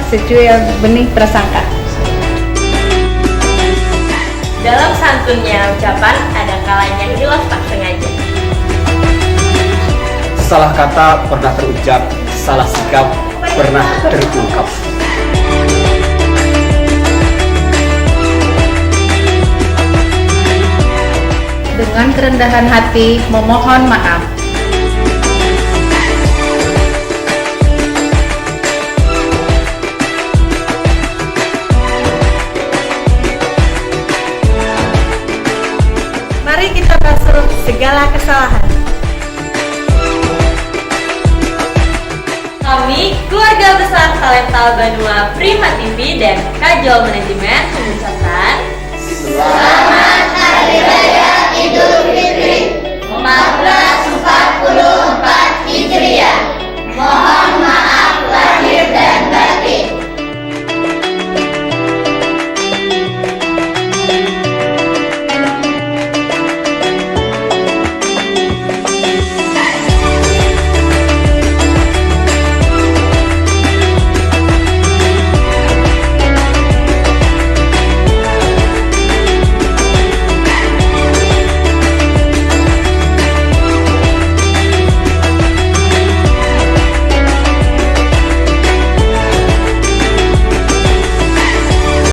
secuil benih prasangka. Dalam santunnya ucapan, ada kalanya hilaf tak sengaja. Salah kata pernah terucap, salah sikap pernah terungkap. Dengan kerendahan hati memohon maaf. Mari kita basuh segala kesalahan. Kami, keluarga besar Talenta Banua Prima TV dan Kajol Manajemen mengucapkan selamat